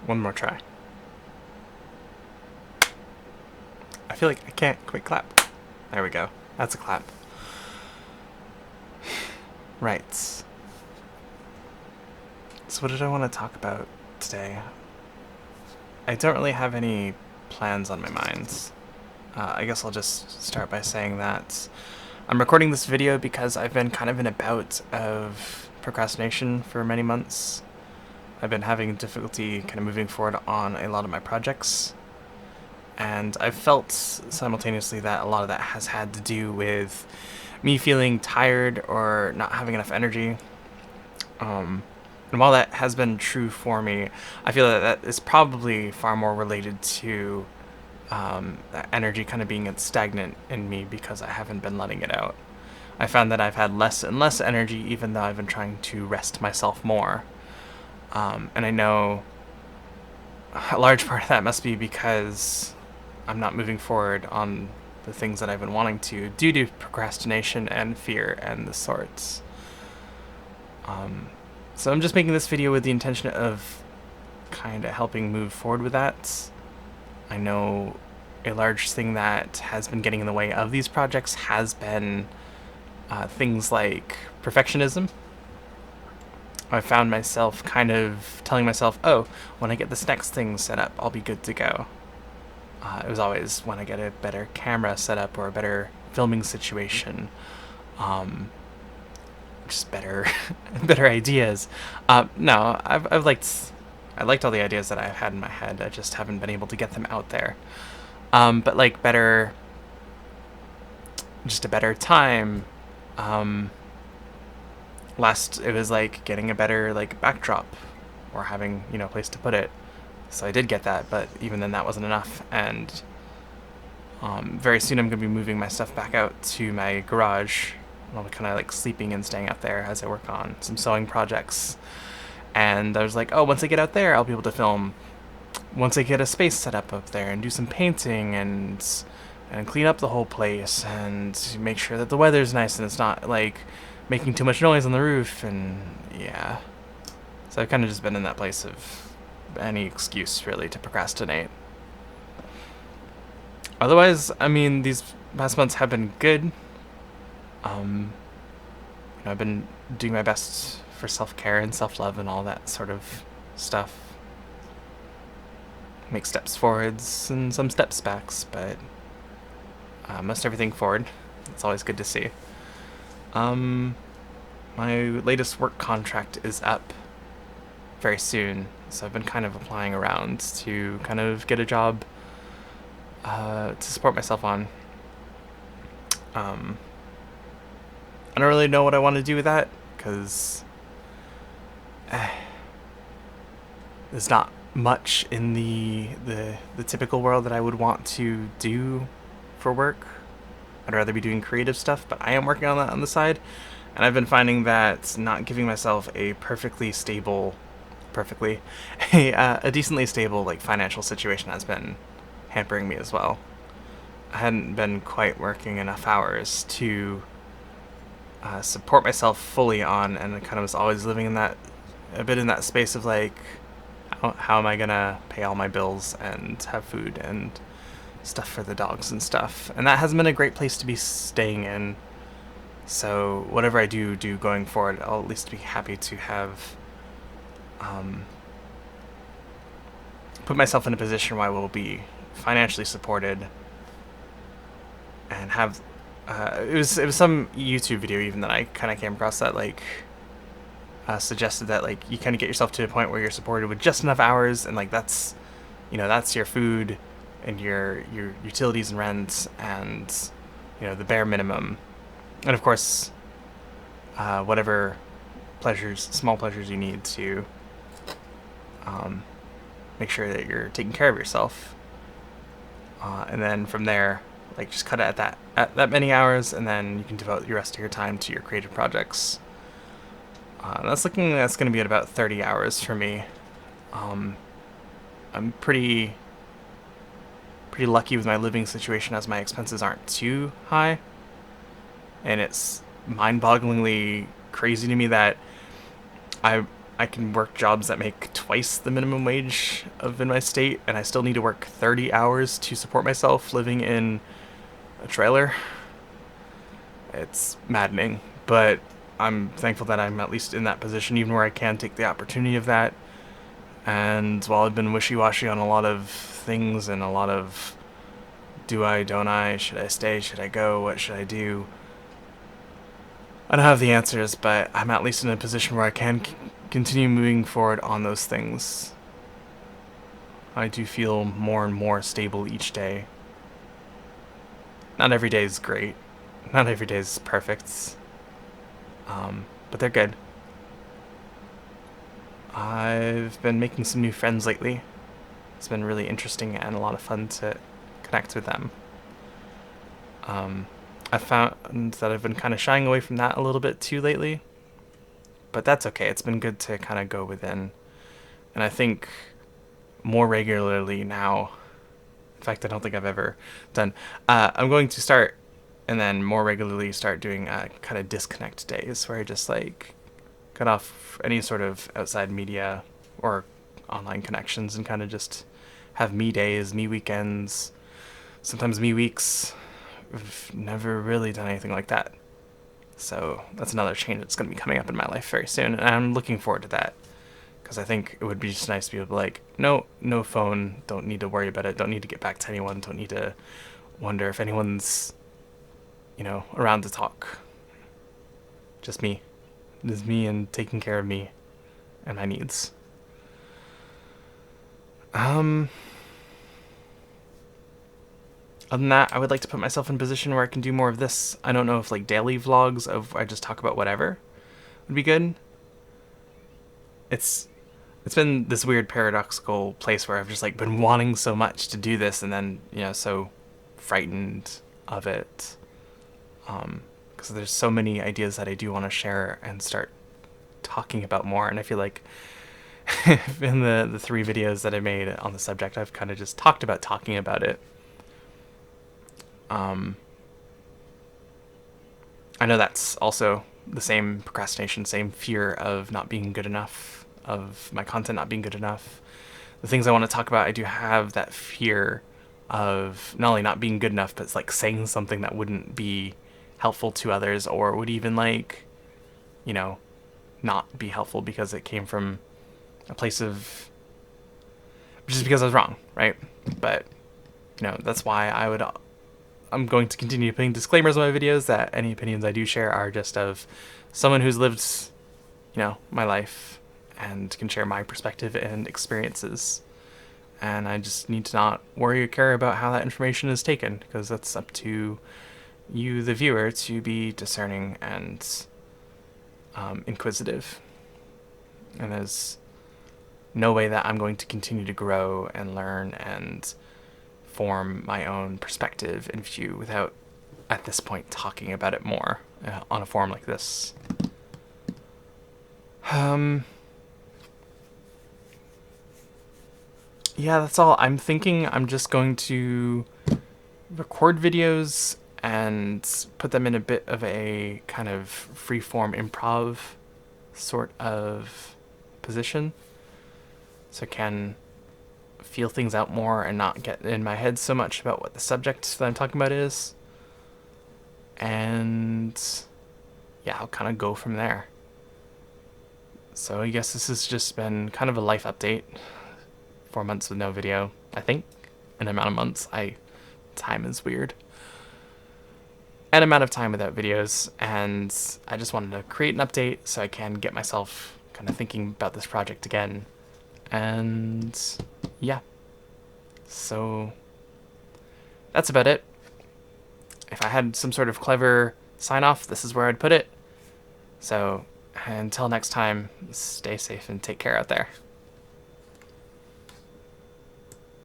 One more try. I feel like I can't quite clap. There we go. That's a clap. Right. So what did I want to talk about today? I don't really have any plans on my mind. I guess I'll just start by saying that I'm recording this video because I've been kind of in a bout of procrastination for many months. I've been having difficulty kind of moving forward on a lot of my projects. And I've felt simultaneously that a lot of that has had to do with me feeling tired or not having enough energy. And while that has been true for me, I feel that is probably far more related to that energy kind of being stagnant in me because I haven't been letting it out. I found that I've had less and less energy even though I've been trying to rest myself more. And I know a large part of that must be because I'm not moving forward on the things that I've been wanting to due to procrastination and fear and the sorts. So I'm just making this video with the intention of kind of helping move forward with that. I know a large thing that has been getting in the way of these projects has been things like perfectionism. I found myself kind of telling myself, oh, when I get this next thing set up, I'll be good to go. It was always when I get a better camera set up or a better filming situation. Just better better ideas. No, I liked all the ideas that I've had in my head. I just haven't been able to get them out there. But like just a better time. Last it was like getting a better like backdrop or having, a place to put it. So I did get that, but even then that wasn't enough. And very soon I'm going to be moving my stuff back out to my garage. I'll be kind of like sleeping and staying out there as I work on some sewing projects. And I was like, oh, once I get out there, I'll be able to film. Once I get a space set up there and do some painting and clean up the whole place and make sure that the weather's nice and it's not like making too much noise on the roof. And yeah, so I've kind of just been in that place of any excuse really to procrastinate. Otherwise, I mean, these past months have been good. I've been doing my best for self-care and self-love and all that sort of stuff. Make steps forwards and some steps backs, but most everything forward. It's always good to see. My latest work contract is up very soon, so I've been kind of applying around to kind of get a job to support myself on. I don't really know what I want to do with that, because there's not much in the typical world that I would want to do for work. I'd rather be doing creative stuff, but I am working on that on the side, and I've been finding that not giving myself a a decently stable like financial situation has been hampering me as well. I hadn't been quite working enough hours to support myself fully on, and I kind of was always living in that, a bit in that space of like, how am I gonna pay all my bills and have food and stuff for the dogs and stuff, and that hasn't been a great place to be staying in. So whatever I do going forward, I'll at least be happy to have put myself in a position where I will be financially supported and have it was some YouTube video even that I kind of came across that like suggested that like you kind of get yourself to a point where you're supported with just enough hours, and like that's your food and your utilities and rent and the bare minimum, and of course whatever small pleasures you need to make sure that you're taking care of yourself, and then from there, like, just cut it at that many hours, and then you can devote the rest of your time to your creative projects. That's going to be at about 30 hours for me. I'm pretty lucky with my living situation, as my expenses aren't too high, and it's mind-bogglingly crazy to me that I I can work jobs that make twice the minimum wage of in my state, and I still need to work 30 hours to support myself living in a trailer. It's maddening, but I'm thankful that I'm at least in that position, even where I can take the opportunity of that. And while I've been wishy-washy on a lot of things and a lot of do I, don't I, should I stay, should I go, what should I do, I don't have the answers, but I'm at least in a position where I can continue moving forward on those things. I do feel more and more stable each day. Not every day is great. Not every day is perfect. But they're good. I've been making some new friends lately. It's been really interesting and a lot of fun to connect with them. I've found that I've been kind of shying away from that a little bit too lately, but that's okay. It's been good to kind of go within, and I think more regularly now. In fact, I don't think I've ever done. I'm going to start, and then more regularly start doing kind of disconnect days where I just like cut off any sort of outside media or online connections and kind of just have me days, me weekends, sometimes me weeks. I've never really done anything like that. So that's another change that's going to be coming up in my life very soon, and I'm looking forward to that. Because I think it would be just nice to be able to like, no phone, don't need to worry about it, don't need to get back to anyone, don't need to wonder if anyone's, around to talk. Just me. Just me and taking care of me and my needs. Other than that, I would like to put myself in a position where I can do more of this. I don't know if like daily vlogs of I just talk about whatever would be good. It's been this weird paradoxical place where I've just like been wanting so much to do this and then, so frightened of it. Because there's so many ideas that I do want to share and start talking about more. And I feel like in the 3 videos that I made on the subject, I've kind of just talked about talking about it. I know that's also the same procrastination, same fear of not being good enough, of my content not being good enough. The things I want to talk about, I do have that fear of not only not being good enough, but it's like saying something that wouldn't be helpful to others or would even like, not be helpful because it came from a place of just because I was wrong, right? But, that's why I'm going to continue putting disclaimers on my videos that any opinions I do share are just of someone who's lived, my life and can share my perspective and experiences. And I just need to not worry or care about how that information is taken, because that's up to you, the viewer, to be discerning and inquisitive. And there's no way that I'm going to continue to grow and learn and form my own perspective and view without, at this point, talking about it more on a forum like this. Yeah, that's all. I'm thinking I'm just going to record videos and put them in a bit of a kind of free-form improv sort of position, so I can feel things out more and not get in my head so much about what the subject that I'm talking about is. And yeah, I'll kind of go from there. So I guess this has just been kind of a life update. 4 months with no video, I think. An amount of months. Time is weird. An amount of time without videos, and I just wanted to create an update so I can get myself kind of thinking about this project again. And yeah, so that's about it. If I had some sort of clever sign off, this is where I'd put it. So until next time, stay safe and take care out there.